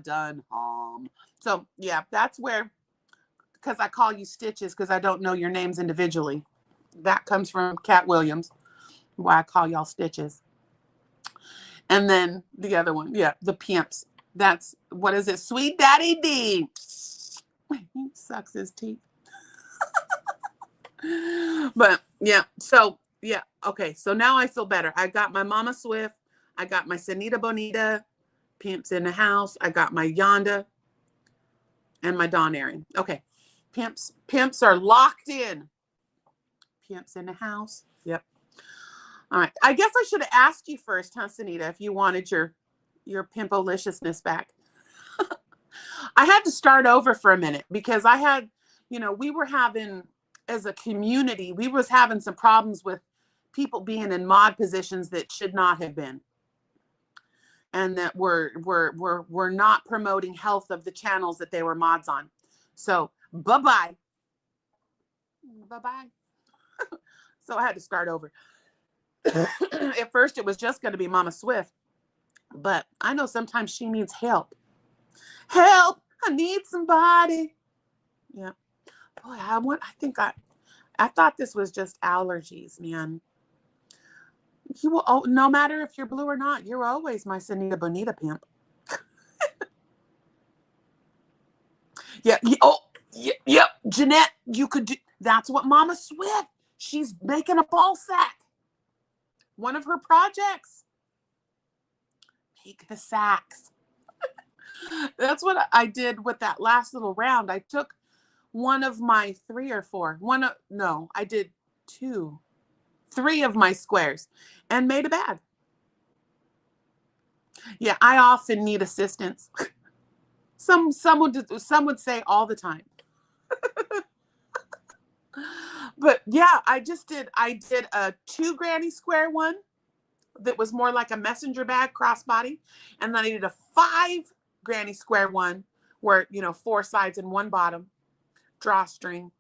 Dunham. So yeah, that's where, because I call you Stitches because I don't know your names individually. That comes from Cat Williams, why I call y'all Stitches. And then the other one, yeah, the pimps. That's, what is it? Sweet Daddy D. He sucks his teeth. But yeah, so yeah, okay. So now I feel better. I got my Mama Swift. I got my Senita Bonita, pimps in the house. I got my Yonda and my Dawn Erin. Okay, pimps are locked in. Pimps in the house. Yep. All right. I guess I should have asked you first, huh, Senita, if you wanted your pimpoliciousness back. I had to start over for a minute because I had, we were having, as a community, we was having some problems with people being in mod positions that should not have been. And that were not promoting health of the channels that they were mods on. So bye-bye. Bye-bye. So I had to start over. At first it was just going to be Mama Swift. But I know sometimes she needs help. Help! I need somebody. Yeah. Boy, I thought this was just allergies, man. You will, no matter if you're blue or not, you're always my Senita Bonita pimp. Yeah. Yep. Jeanette, you could do. That's what Mama Swift. She's making a ball sack. One of her projects. Make the sacks. That's what I did with that last little round. I took one of my 3 or 4. I did 3 of my squares and made a bag. Yeah, I often need assistance. Some would say all the time. But yeah, I did a 2 granny square one that was more like a messenger bag crossbody, and then I did a 5 granny square one where 4 sides and 1 bottom, drawstring.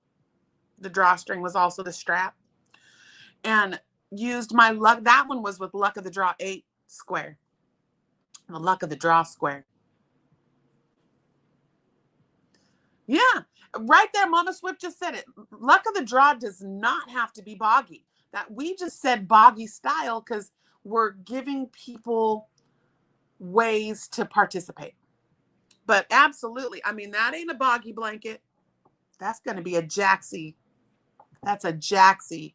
The drawstring was also the strap, and used my luck. That one was with Luck of the Draw 8 square, the Luck of the Draw square. Yeah, right there, Mama Swift just said it. Luck of the Draw does not have to be boggy. That we just said boggy style because we're giving people ways to participate. But absolutely, I mean, that ain't a boggy blanket. That's going to be a Jaxie. That's a Jaxie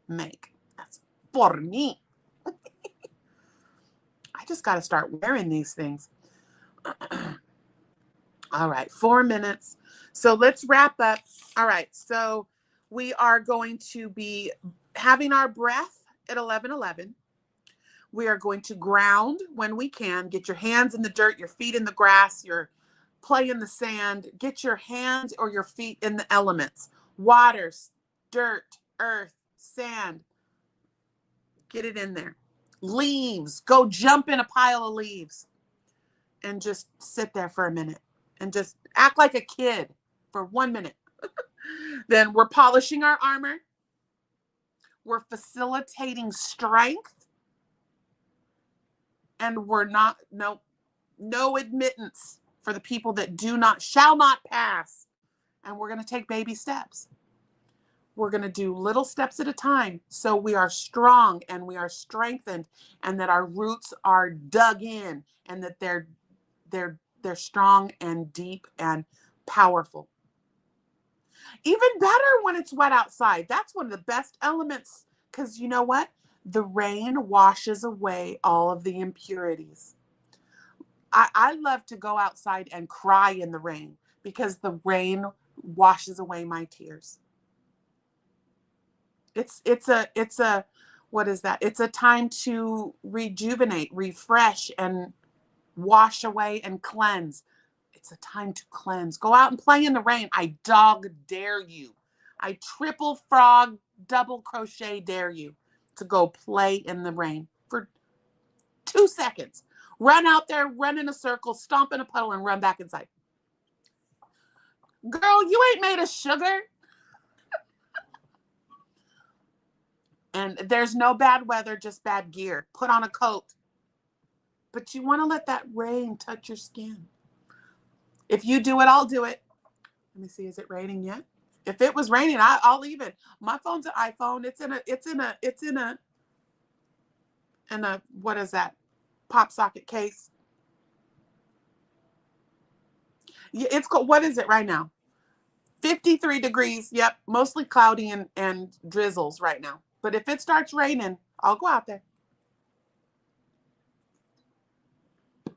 make. That's for me. I just got to start wearing these things. All right, 4 minutes. So let's wrap up. All right, so we are going to be having our breath at 11:11. We are going to ground when we can. Get your hands in the dirt, your feet in the grass, your play in the sand. Get your hands or your feet in the elements. Water, dirt, earth, sand. Get it in there. Leaves. Go jump in a pile of leaves and just sit there for a minute and just act like a kid for 1 minute. Then we're polishing our armor. We're facilitating strength. And we're not, no admittance for the people that shall not pass. And we're going to take baby steps. We're going to do little steps at a time so we are strong and we are strengthened and that our roots are dug in and that they're strong and deep and powerful. Even better when it's wet outside. That's one of the best elements because you know what? The rain washes away all of the impurities. I love to go outside and cry in the rain because the rain washes away my tears. It's a what is that? It's a time to rejuvenate, refresh, and wash away and cleanse. It's a time to cleanse. Go out and play in the rain. I dog dare you. I triple frog, double crochet dare you to go play in the rain for 2 seconds. Run out there, run in a circle, stomp in a puddle, and run back inside. Girl, you ain't made of sugar. And there's no bad weather, just bad gear. Put on a coat. But you want to let that rain touch your skin. If you do it, I'll do it. Let me see, is it raining yet? If it was raining, I'll leave it. My phone's an iPhone. It's in a what is that? Pop socket case. Yeah, it's cold. What is it right now? 53 degrees. Yep. Mostly cloudy and drizzles right now. But if it starts raining, I'll go out there.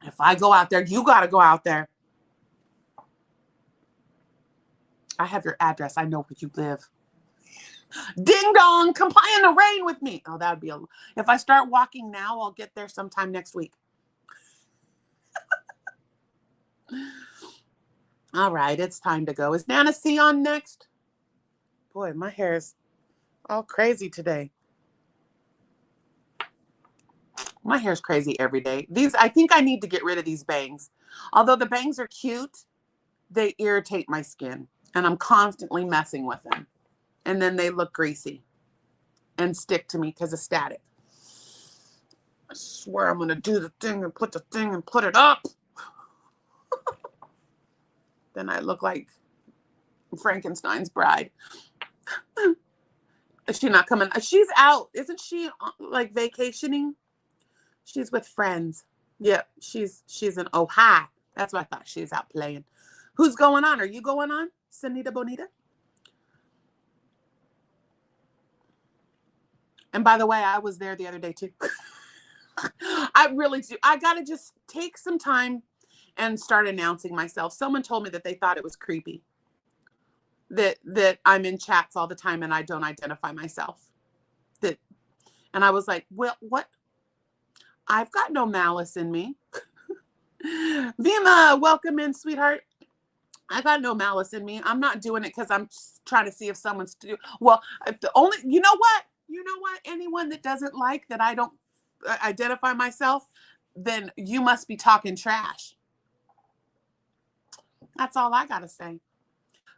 If I go out there, you got to go out there. I have your address. I know where you live. Ding dong, come play in the rain with me. Oh, that would be if I start walking now, I'll get there sometime next week. All right, it's time to go. Is Nana C on next? Boy, my hair is all crazy today. My hair's crazy every day. I think I need to get rid of these bangs. Although the bangs are cute, they irritate my skin. And I'm constantly messing with them. And then they look greasy and stick to me because of static. I swear I'm going to do the thing and put it up. Then I look like Frankenstein's bride. Is she not coming? She's out. Isn't she like vacationing? She's with friends. Yep, she's in Ohio. That's what I thought. She's out playing. Who's going on? Are you going on, Sanita Bonita? And by the way, I was there the other day too. I really do. I got to just take some time and start announcing myself. Someone told me that they thought it was creepy that I'm in chats all the time and I don't identify myself. And I was like, well, what? I've got no malice in me. Vima, welcome in, sweetheart. I got no malice in me. I'm not doing it because I'm trying to see if someone's well, you know what? Anyone that doesn't like that I don't identify myself, then you must be talking trash. That's all I got to say.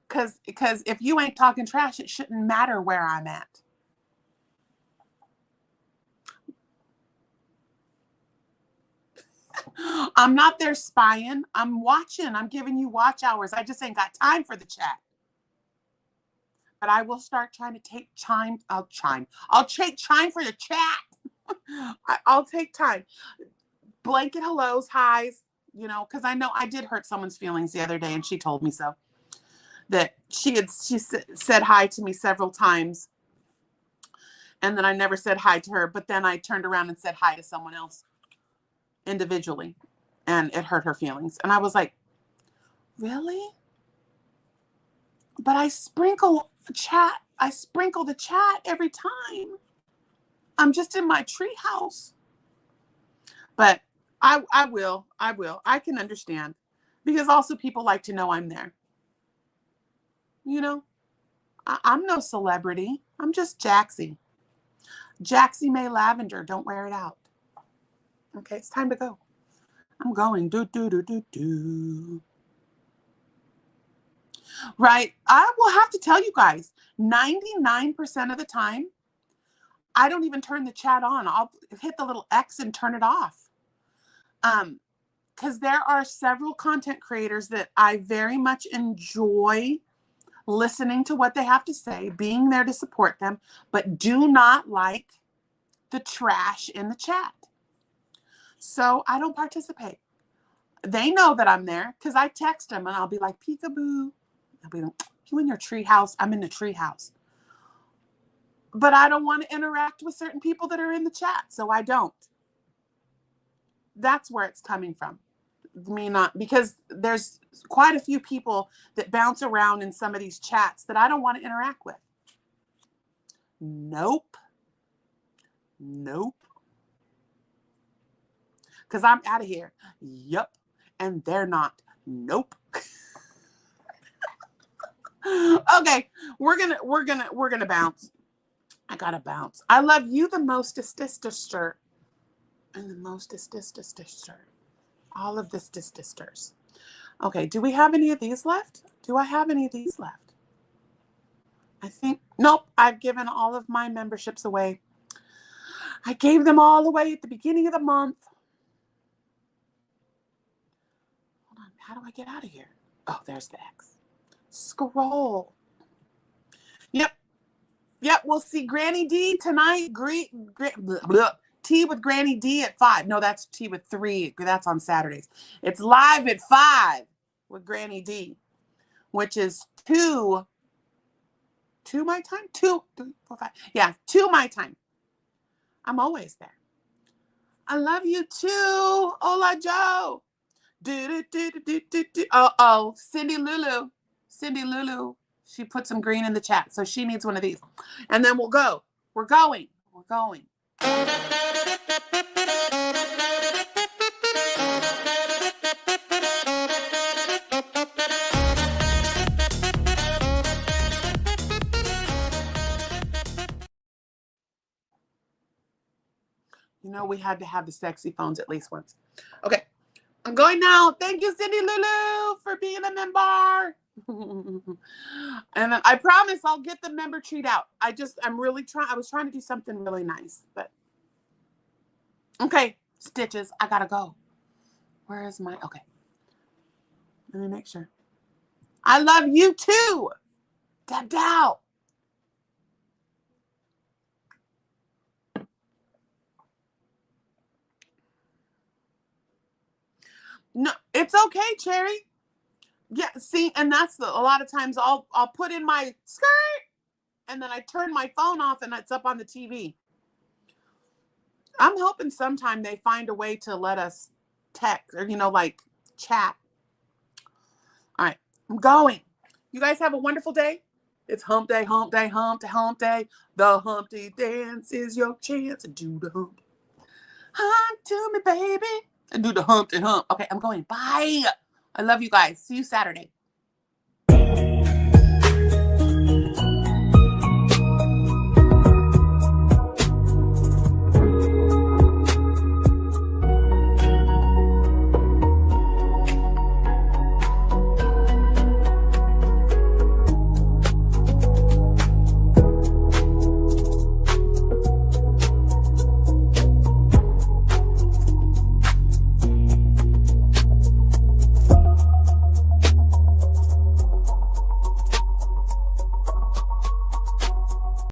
Because if you ain't talking trash, it shouldn't matter where I'm at. I'm not there spying. I'm watching. I'm giving you watch hours. I just ain't got time for the chat. But I will start trying to take time. I'll take time for the chat. I'll take time. Blanket hellos, highs, because I know I did hurt someone's feelings the other day, and she told me so. That she said hi to me several times, and then I never said hi to her. But then I turned around and said hi to someone else individually, and it hurt her feelings. And I was like, really? But I sprinkle the chat every time. I'm just in my tree house. But I will. I can understand. Because also people like to know I'm there. I'm no celebrity. I'm just Jaxie. Jaxie May Lavender. Don't wear it out. Okay, it's time to go. I'm going. Do. Right. I will have to tell you guys, 99% of the time, I don't even turn the chat on. I'll hit the little X and turn it off. Because there are several content creators that I very much enjoy listening to what they have to say, being there to support them, but do not like the trash in the chat. So I don't participate. They know that I'm there because I text them and I'll be like, peekaboo. I'll be like, you in your tree house? I'm in the tree house. But I don't want to interact with certain people that are in the chat, so I don't. That's where it's coming from. Me not, because there's quite a few people that bounce around in some of these chats that I don't want to interact with. Nope. Because I'm out of here. Yup. And they're not. Nope. Okay, we're gonna bounce. I gotta bounce. I love you the mostest, and the mostest. All of this dististers. Okay, do we have any of these left? Do I have any of these left? I think, nope, I've given all of my memberships away. I gave them all away at the beginning of the month. Hold on, how do I get out of here? Oh, there's the X. Scroll. Yep, we'll see Granny D tonight. Tea with Granny D at 5. No, that's tea with 3. That's on Saturdays. It's live at 5 with Granny D, which is 2 my time? 2, 3, 4, 5. Yeah, 2 my time. I'm always there. I love you too. Hola, Joe. Uh-oh, Cindy Lulu. She put some green in the chat, so she needs one of these. And then we'll go. We're going. You know, we had to have the sexy phones at least once. Okay, I'm going now. Thank you, Cindy Lulu, for being a member. And I promise I'll get the member treat out. I was trying to do something really nice, but okay, Stitches, I gotta go. Where is my, okay. Let me make sure. I love you too. Debdow. No, it's okay, Cherry. Yeah, see, and that's a lot of times I'll put in my skirt and then I turn my phone off and it's up on the TV. I'm hoping sometime they find a way to let us text or, like chat. All right, I'm going. You guys have a wonderful day. It's hump day. The Humpty dance is your chance to do the hump. Hump to me, baby. And do the hump and hump. Okay, I'm going. Bye. I love you guys. See you Saturday.